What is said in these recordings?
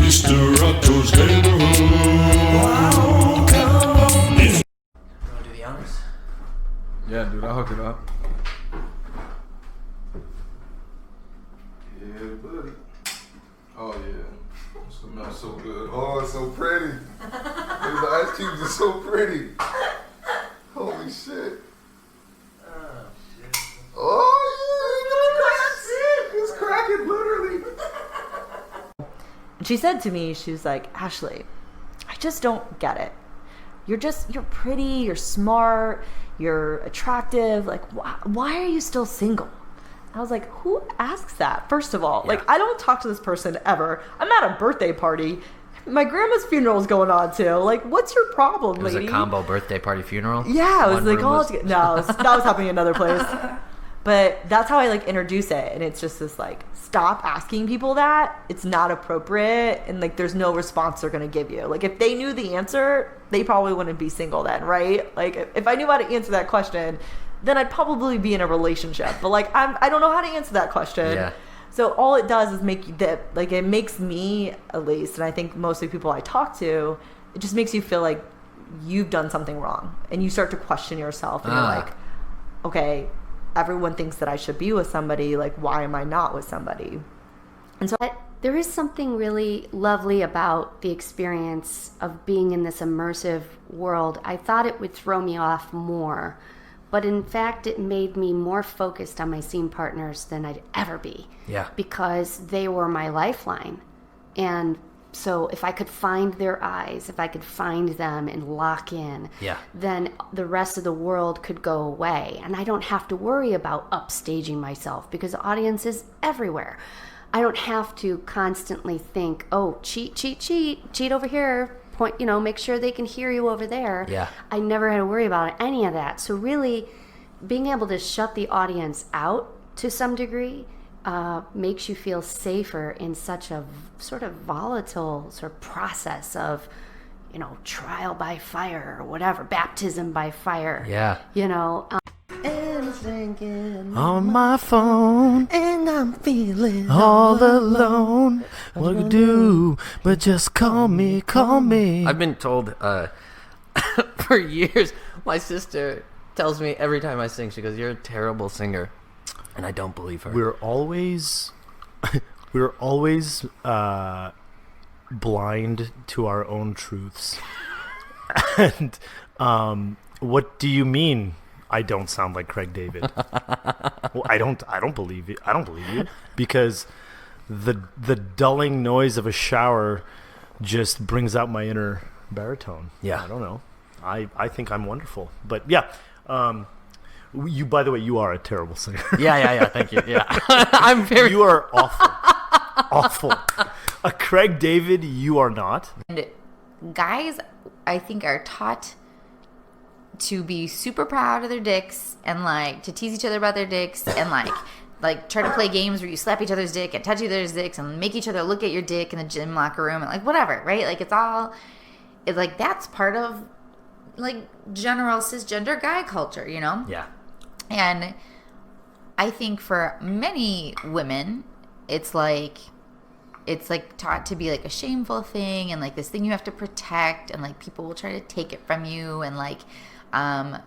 MrRathod's Neighborhood. Want to do the honors? Yeah, dude, I'll hook it up. Yeah, buddy. Oh, yeah. It smells so good. Oh, it's so pretty. The ice cubes are so pretty. Holy shit. Oh, yeah. It's cracking, literally. And she said to me, she was like, Ashley, I just don't get it. You're pretty, you're smart, you're attractive. Like, why are you still single? I was like, who asks that? First of all, like, I don't talk to this person ever. I'm at a birthday party. My grandma's funeral is going on too. Like, what's your problem, lady? It was a combo birthday party funeral? Yeah, it was like all together. No, that was happening in another place. But that's how I like introduce it, and it's just this like, stop asking people that. It's not appropriate, and like there's no response they're gonna give you. Like if they knew the answer, they probably wouldn't be single then, right? Like if I knew how to answer that question, then I'd probably be in a relationship. But like I don't know how to answer that question. Yeah. So all it does is make you that like it makes me at least, and I think mostly people I talk to, it just makes you feel like you've done something wrong, and you start to question yourself, and you're like, okay, everyone thinks that I should be with somebody. Like, why am I not with somebody? And so there is something really lovely about the experience of being in this immersive world. I thought it would throw me off more, but in fact, it made me more focused on my scene partners than I'd ever be. Yeah. Because they were my lifeline. And so if I could find their eyes, if I could find them and lock in, then the rest of the world could go away. And I don't have to worry about upstaging myself because the audience is everywhere. I don't have to constantly think, oh, cheat over here, point, make sure they can hear you over there. Yeah. I never had to worry about any of that. So really being able to shut the audience out to some degree makes you feel safer in such a sort of volatile sort of process of, trial by fire or whatever, baptism by fire. Yeah. On my phone, and I'm feeling all alone. What to do? But just call me. I've been told for years, my sister tells me every time I sing, she goes, "You're a terrible singer." And I don't believe her. We're always blind to our own truths. And what do you mean I don't sound like Craig David? Well, I don't believe you. I don't believe you because the dulling noise of a shower just brings out my inner baritone. Yeah. I don't know. I think I'm wonderful. But yeah, you, by the way, you are a terrible singer. Yeah. Thank you. Yeah, I'm very. You are awful. A Craig David, you are not. And guys, I think, are taught to be super proud of their dicks and like to tease each other about their dicks and like try to play games where you slap each other's dick and touch each other's dicks and make each other look at your dick in the gym locker room and like whatever, right? Like it's like that's part of like general cisgender guy culture, Yeah. And I think for many women, it's like taught to be like a shameful thing and like this thing you have to protect and like people will try to take it from you and like I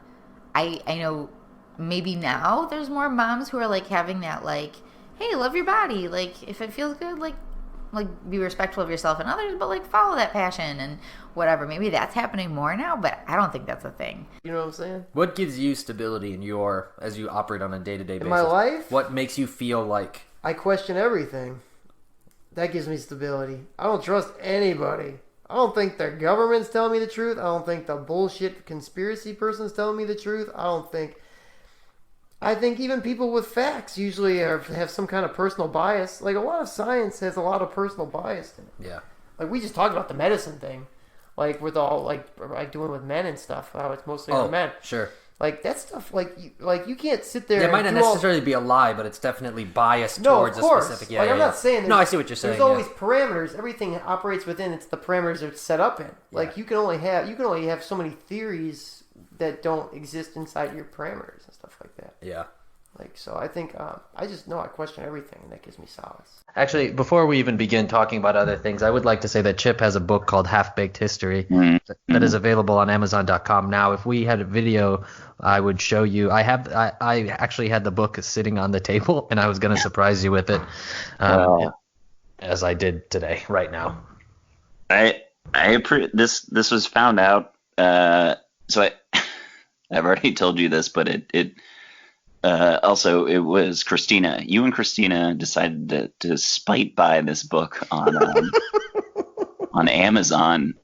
know maybe now there's more moms who are like having that like, hey, love your body, like if it feels good, like be respectful of yourself and others, but like follow that passion and whatever. Maybe that's happening more now, but I don't think that's a thing. You know what I'm saying? What gives you stability as you operate on a day-to-day basis? In my life? What makes you feel like... I question everything. That gives me stability. I don't trust anybody. I don't think the government's telling me the truth. I don't think the bullshit conspiracy person's telling me the truth. I think even people with facts usually have some kind of personal bias. Like a lot of science has a lot of personal bias in it. Yeah. Like we just talked about the medicine thing. Like with all like doing with men and stuff. How it's mostly on men. Sure. Like that stuff. Like you can't sit there. It might not necessarily be a lie, but it's definitely biased towards a specific. Yeah, I'm not saying. No, I see what you're saying. There's always parameters. Everything operates within the parameters it's set up in. Like you can only have so many theories that don't exist inside your parameters and stuff like that. Yeah. Like, so I think I just know I question everything, and that gives me solace. Actually, before we even begin talking about other things, I would like to say that Chip has a book called Half Baked History that is available on Amazon.com now. If we had a video, I would show you. I actually had the book sitting on the table, and I was going to surprise you with it, as I did today, right now. This was found out. So I've already told you this, but it was Christina. You and Christina decided to spite buy this book on on Amazon.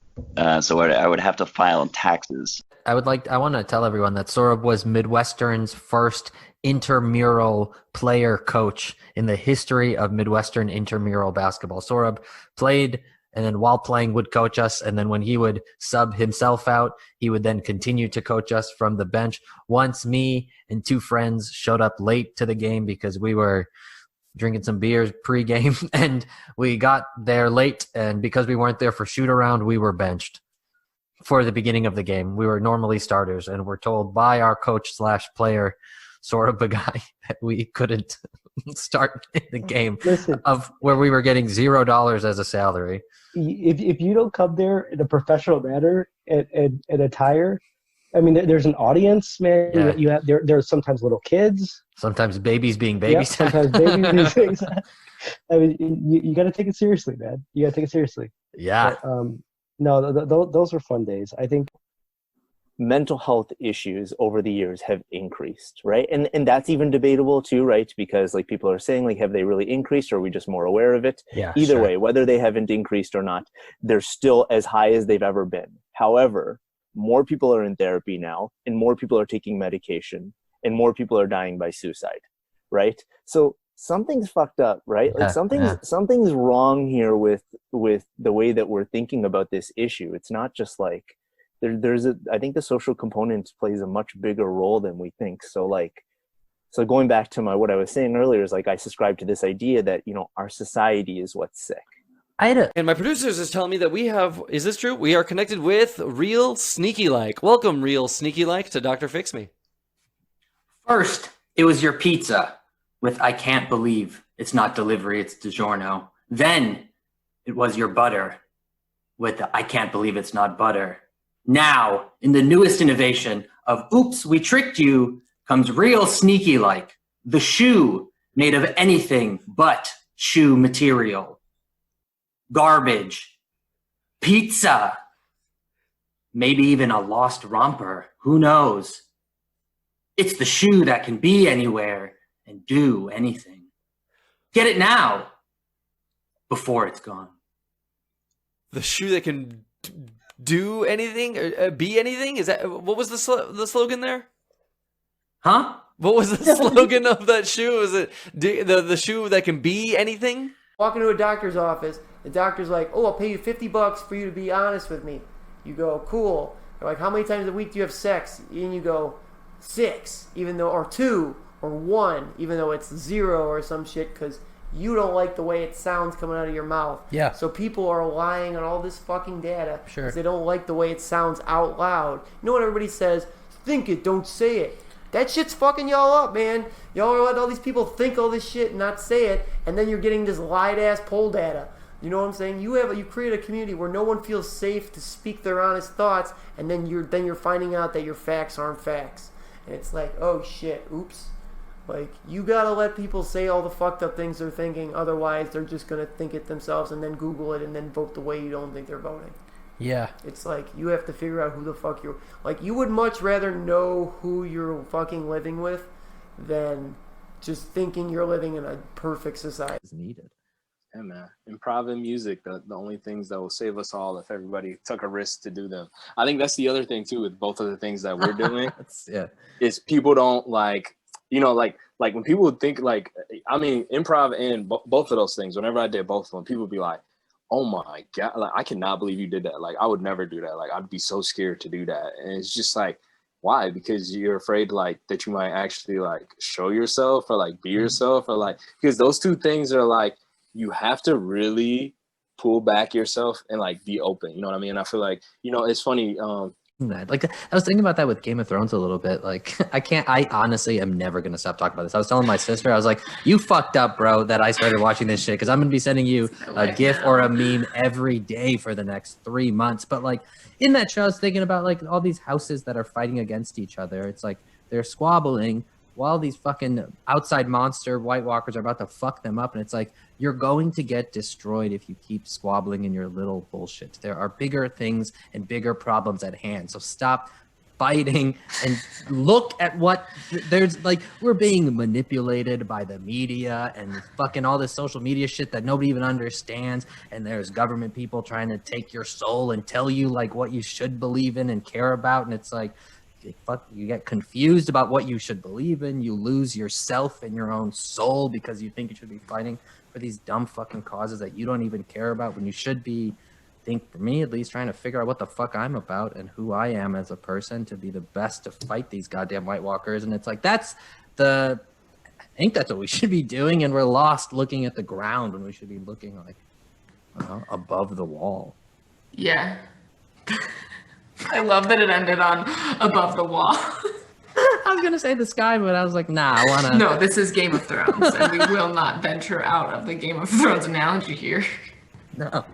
So I would have to file taxes. I want to tell everyone that Saurabh was Midwestern's first intramural player coach in the history of Midwestern intramural basketball. Saurabh played, and then while playing would coach us, and then when he would sub himself out, he would then continue to coach us from the bench. Once me and two friends showed up late to the game because we were drinking some beers pre-game, and we got there late, and because we weren't there for shoot-around, we were benched for the beginning of the game. We were normally starters, and we're told by our coach/player, Saurabh Bagai, that we couldn't start in the game. Listen, of where we were getting $0 as a salary. If you don't come there in a professional manner and attire, I mean, there's an audience, man. Yeah. You have there's sometimes little kids, sometimes babies being yeah, babysat. sometimes babies being babysat. I mean, you got to take it seriously, man. You got to take it seriously. Yeah. But, no, those were fun days. I think mental health issues over the years have increased, right? And that's even debatable too, right? Because like people are saying, like, have they really increased, or are we just more aware of it? Yeah. Either sure. way, whether they haven't increased or not, they're still as high as they've ever been. However, more people are in therapy now, and more people are taking medication, and more people are dying by suicide, right? So something's fucked up, right? Like something's wrong here with the way that we're thinking about this issue. It's not just like I think the social component plays a much bigger role than we think. So going back to what I was saying earlier is like I subscribe to this idea that, you know, our society is what's sick. And my producers is telling me that is this true? We are connected with Real Sneaky Like. Welcome, Real Sneaky Like, to Dr. Fix Me. First, it was your pizza with I can't believe it's not delivery, it's DiGiorno. Then it was your butter with I can't believe it's not butter. Now, in the newest innovation of oops, we tricked you, comes Real Sneaky Like, the shoe made of anything but shoe material. Garbage, pizza, maybe even a lost romper, who knows? It's the shoe that can be anywhere and do anything. Get it now, before it's gone. The shoe that can do anything, or be anything? Is that what was the slogan there? Huh? What was the slogan of that shoe? Is it the shoe that can be anything? Walk into a doctor's office, the doctor's like, oh, I'll pay you $50 for you to be honest with me. You go, cool. They're like, how many times a week do you have sex? And you go, 6, or 2, or 1, even though it's 0 or some shit, because you don't like the way it sounds coming out of your mouth. Yeah. So people are lying on all this fucking data Sure. because they don't like the way it sounds out loud. You know what everybody says? Think it, don't say it. That shit's fucking y'all up, man. Y'all are letting all these people think all this shit and not say it, and then you're getting this lied-ass poll data. You know what I'm saying? You create a community where no one feels safe to speak their honest thoughts, and then you're finding out that your facts aren't facts. And it's like, oh shit, oops. Like, you gotta let people say all the fucked up things they're thinking, otherwise they're just gonna think it themselves and then Google it and then vote the way you don't think they're voting. Yeah. It's like, you have to figure out who the fuck you're... Like, you would much rather know who you're fucking living with than just thinking you're living in a perfect society. Is needed. Yeah, man. Improv and music, the only things that will save us all if everybody took a risk to do them. I think that's the other thing, too, with both of the things that we're doing. Is people don't like... You know, like when people think improv and both of those things, whenever I did both of them, people would be like, oh my God, like, I cannot believe you did that. Like, I would never do that. Like, I'd be so scared to do that. And it's just like, why? Because you're afraid like that you might actually like show yourself or like be yourself or like, because those two things are like, you have to really pull back yourself and like be open. You know what I mean? And I feel like, you know, it's funny. Like I was thinking about that with Game of Thrones a little bit. Like I honestly am never gonna stop talking about this. I was telling my sister, I was like, "You fucked up, bro, that I started watching this shit because I'm gonna be sending you a GIF or a meme every day for the next 3 months." But like in that show, I was thinking about like all these houses that are fighting against each other. It's like they're squabbling while these fucking outside monster White Walkers are about to fuck them up, and it's like you're going to get destroyed if you keep squabbling in your little bullshit. There are bigger things and bigger problems at hand. So stop fighting and look at what there's like. We're being manipulated by the media and fucking all this social media shit that nobody even understands. And there's government people trying to take your soul and tell you like what you should believe in and care about. And it's like, you get confused about what you should believe in. You lose yourself and your own soul because you think you should be fighting for these dumb fucking causes that you don't even care about, when you should be, I think for me at least, trying to figure out what the fuck I'm about and who I am as a person to be the best to fight these goddamn White Walkers. And it's like I think that's what we should be doing, and we're lost looking at the ground when we should be looking like above the wall. Yeah. I love that it ended on above the wall. I was gonna say the sky, but I was like, nah, I wanna. No, this is Game of Thrones, and we will not venture out of the Game of Thrones analogy here. No.